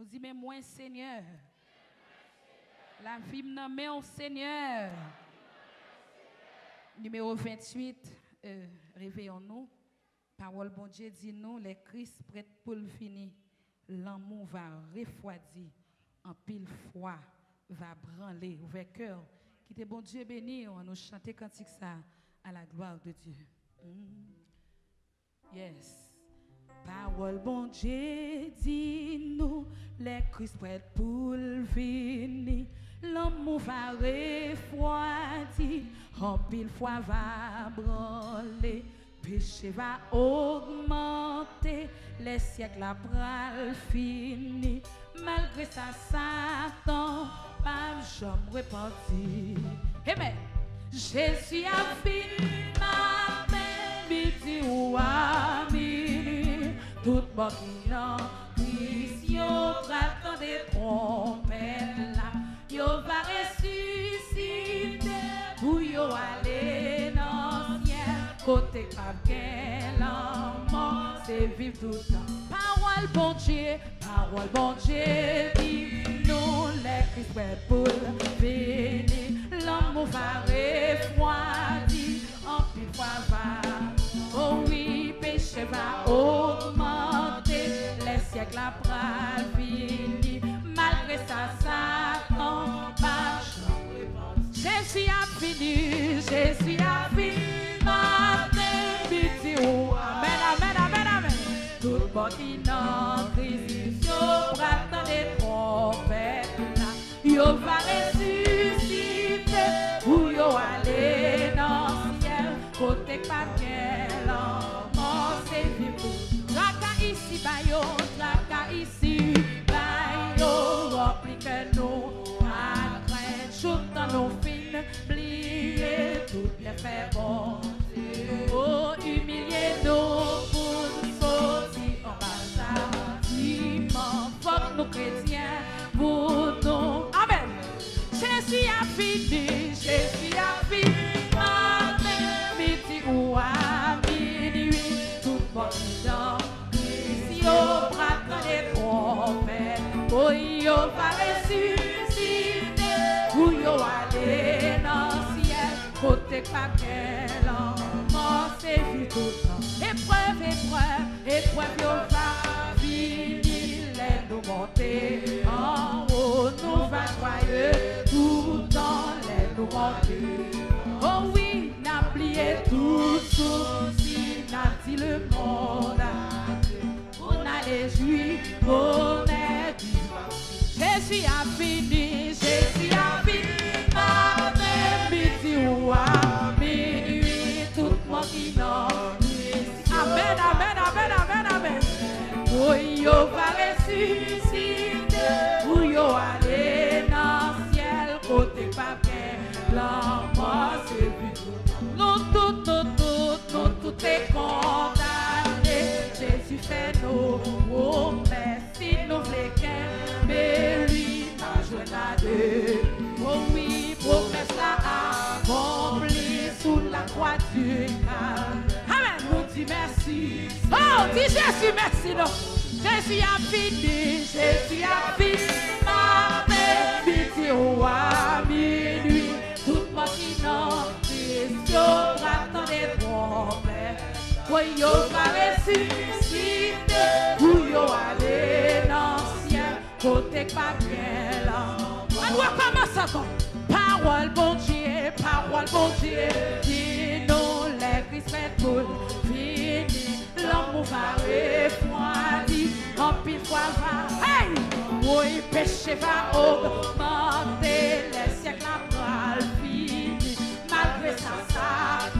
Nous disons, mais moi, Seigneur. La vie me nomme au Seigneur. Numéro 28, réveillons-nous. Parole bon Dieu dit nous, les Christ prêts pour le finir. L'amour va refroidir, en pile foi va branler. Ouvert cœur, qui te bon Dieu béni, on nous chanter cantique ça à la gloire de Dieu. Yes. Parole bon Dieu dit nous, les Christ prêts pour le finir. L'amour va refroidir, en pile foi va branler. Péché va augmenter, les siècles après fini. Malgré ça, Satan, pas jamais reparti. Amen. Jésus a fini matin, midi ou à minuit. Tout le monde qui en Christ, prattant des trompettes là. Yo va ressusciter, pour yo aller dans le ciel. Côté quelqu'un, l'amour, c'est vivre tout le temps. Parole bon Dieu, dit nous les Christ pour venir. L'amour va refroidir, en pile fois va. Oh oui, péché va augmenter, les siècles après fini. Malgré ça, Satan va changer. Jésus a fini, amen, amen, amen, amen. Tout le monde qui n'en Christ, yo prattant des trompettes là, yo va ressusciter, ou yo aller dans le ciel, côté pas quel mort c'est vivre. Traka ici, bayo, traka ici, bayo, rempli que nous, à craindre, chute dans nos fines, plier, toutes les faits bons. Oh, humiliez-nous pour nous sortir en bâtiment. Faut que nous chrétiens pour nous. Amen. Jésus a fini, matin, midi ou à minuit. Tout le monde dans Christ, yo prattant des trompettes. Oh, yo va ressusciter, ou yo aller dans le ciel. Côté pas quel homme, c'est vu tout le temps. Épreuve, yo va finir, les nous monter en haut, nous va joyeux, tout le temps, les nous monter. Oh oui, n'a plié tout souci, n'a dit le monde, on a les juifs, on est du Jésus a fini, matin, midi ou à minuit, tout le monde qui n'en Christ. Amen, amen, amen, amen, amen. Oui, yo va ressusciter, oui, yo aller dans le ciel, côté papier, l'amour c'est vu tout. Nous tout est condamné. Jésus fait nos promesses, si nous voulons qu'un, mais lui n'a joué la deux. Oh oui, promesse la accomplie sous la croix du Calvaire. Amen, nous dit merci. Oh, dis Jésus merci, non. Jésus a fini, matin, midi ou à minuit. Tout le monde qui n'en Christ, yo prattant des trompettes. Oui, yo va ressusciter, ou yo aller dans le ciel, côté pas bien là. On recommence encore. Parole bon Dieu, dis-nous les Christ pour finir. L'amour va refroidir, en pile fois va. Hey! Oui, péché va augmenter, les siècles après fini. Malgré ça,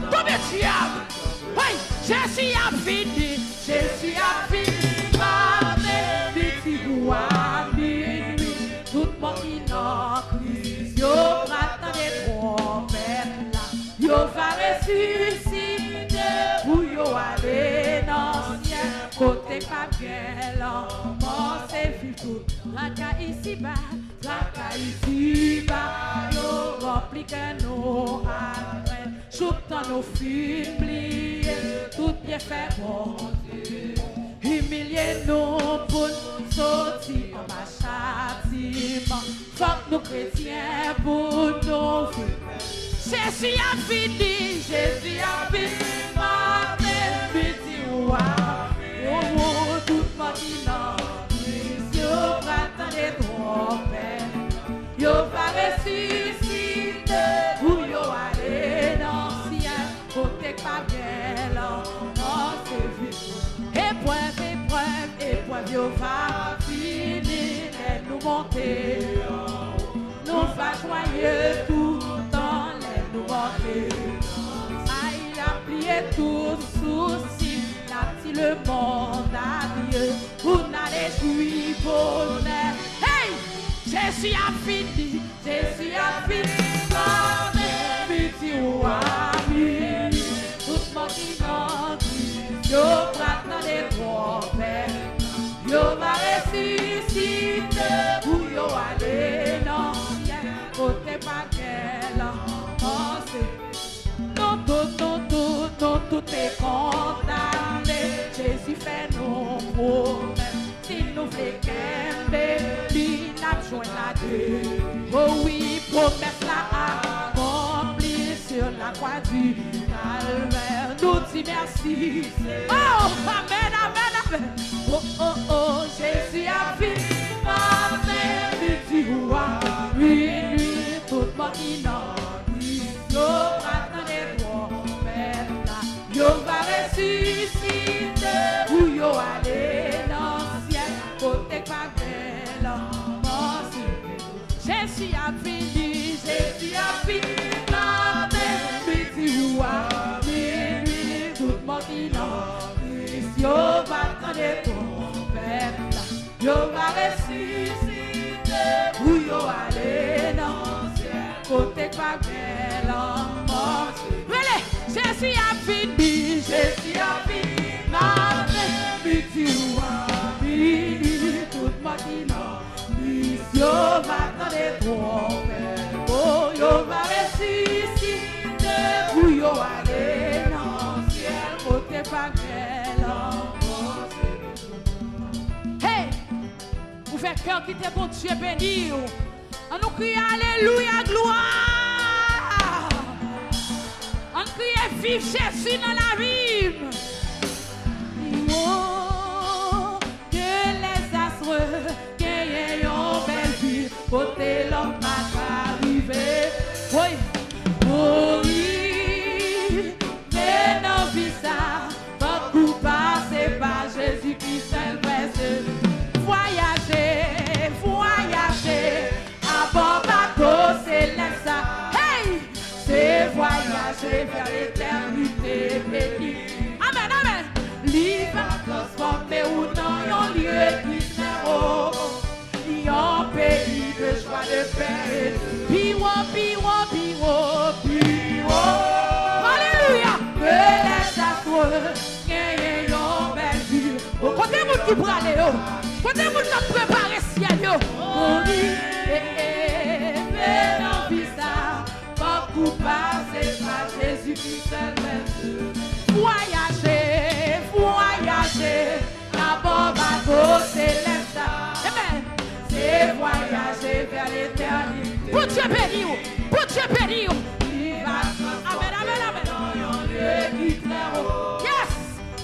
combien tu as? Oui, Jésus a fini, matin, midi ou à minuit. Tout le monde qui n'en Christ, yo prattant des trompettes là, yo va ressusciter, ou yo aller dans le ciel, côté pas bien là, mort c'est vu tout. Traka ici bas, yo rempli que nous après, chute dans nos films pliés, tout bien fait bon Dieu. Humiliez-nous pour nous sortir en marche. chrétien pour nos vies. Jésus a fini, Jésus a fini, ma petit roi. Oh, tout le monde qui n'a plus, yo va des trompettes, yo va ressusciter, pour yo aller dans le ciel, côté pas bien là, oh c'est vite. Épreuve, yo va finir, les nous monter, nous va joyeux tout le temps, les nous monter. Il a plié tout souci, il a dit le monde à Dieu, pour n'aller jouir bonheur. Hey! Jésus a fini, mon petit roi, tout le monde qui n'en yo prend des trompettes, yo va ressusciter, pour yo aller dans le ciel, côté pas qu'elle oh c'est tout est condamné, Jésus fait nos promesses, si nous voulons qu'aimer, il n'a besoin la Dieu, oh oui, promesse la accomplie sur la croix du calvaire, nous dit merci, oh, amen, amen, amen, oh, oh, oh, Jésus a fini, ma petit roi, lui, tout le monde qui n'a yo attend des trompettes, yo va ressusciter, où yo aller dans le ciel, côté pas belle, Jésus a fini, ma petit roi, lui, tout le monde qui n'a yo va attendre des trompettes, yo va ressusciter, où yo aller dans le ciel, côté pas belle. Jésus a fini, ma petit roi, tout le monde qui n'a, yo va attendre des trompettes, oh, yo va ressusciter, où yo aller dans le ciel, côté pas belle. Hey, vous faites cœur qui t'est bon Dieu béni, on nous crie alléluia, gloire. On crie vive Jésus dans la vie. Oh, que les astres gagnent une belle vie, côté l'homme pas arrivé. Oui, oui, mais non, vie ça, beaucoup passer par Jésus-Christ seul reste. Voyager, à bord bateau céleste. Hey! C'est voyager vers l'éternité bénie. Amen, amen. L'île va transformer ou non un lieu différent. Un pays de joie, de paix. Piwo. Alléluia. Que les astres gagnent une belle vie. Côté vous qui pralez, côté vous qui préparez ciel, on dit, mais non, visa. Beaucoup passer par Jésus-Christ seul. Voyager, d'abord bateau céleste. Amen. C'est voyager vers l'éternité. Pour Dieu béni, Amen. Yes.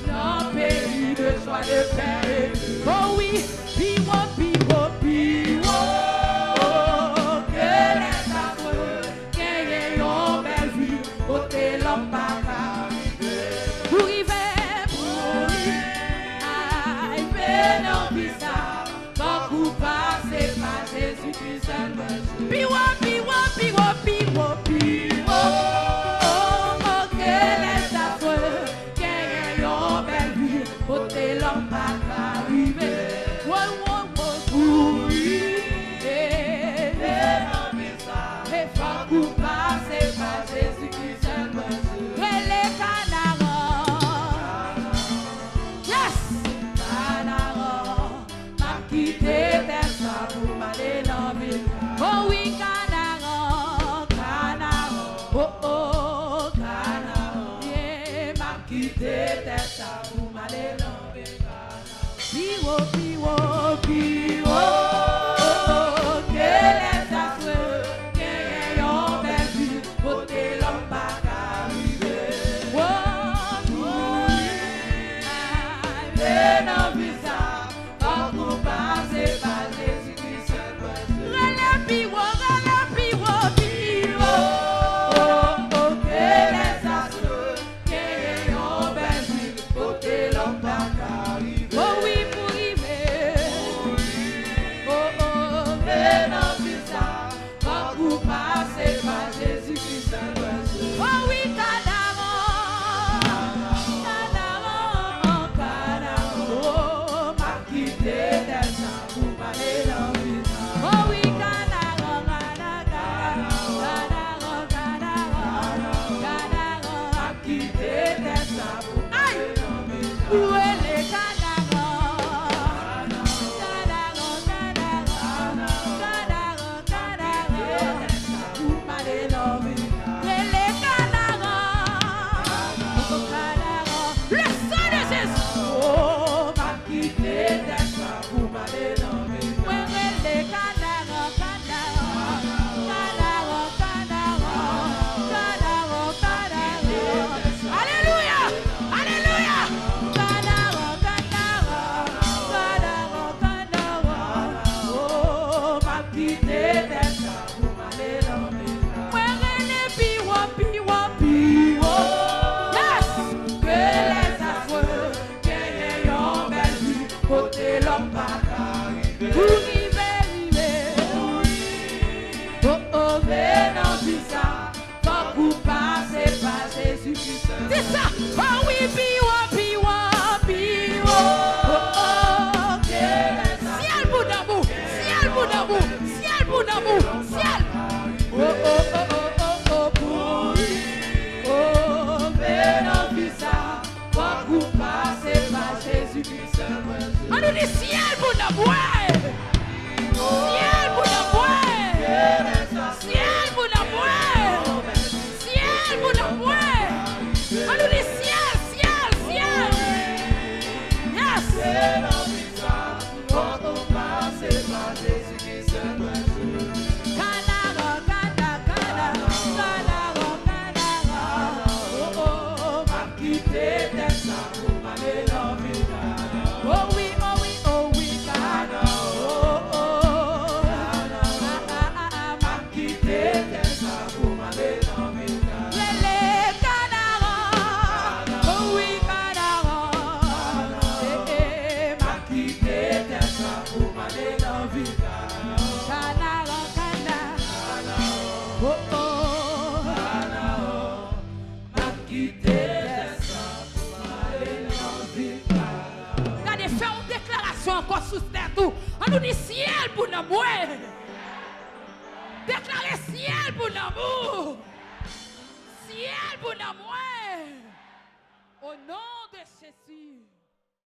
Dans pays de joie, de paix. Oh oui, piwo. Oh oui, amour, ciel pour amour, ciel. Oh, oh, oh, oh, oh, oh, pour lui. Oh, mais non, plus ça, pas pour passer par Jésus-Christ. On nous dit ciel pour amour. Ciel pour l'amour. Ciel pour l'amour. Ciel pour l'amour. On nous dit ciel, ciel, ciel. Yes. Oh oui, oh oui, oh oui, Ghana. Oh, oh. M'a quitté Tessa pour m'aller dans mes Ghana. Lélé, Ghana. Oh oui, Ghana. M'a quitté Tessa pour m'aller dans mes Ghana. Ghana, Ghana. Oh, oh. Ghana. M'a quitté Tessa pour m'aller dans mes Ghana. Regardez, fais une déclaration encore sous terre tout. On nous dit ciel pour l'amour. Déclarez ciel pour l'amour. Ciel pour l'amour. Au nom de Jésus.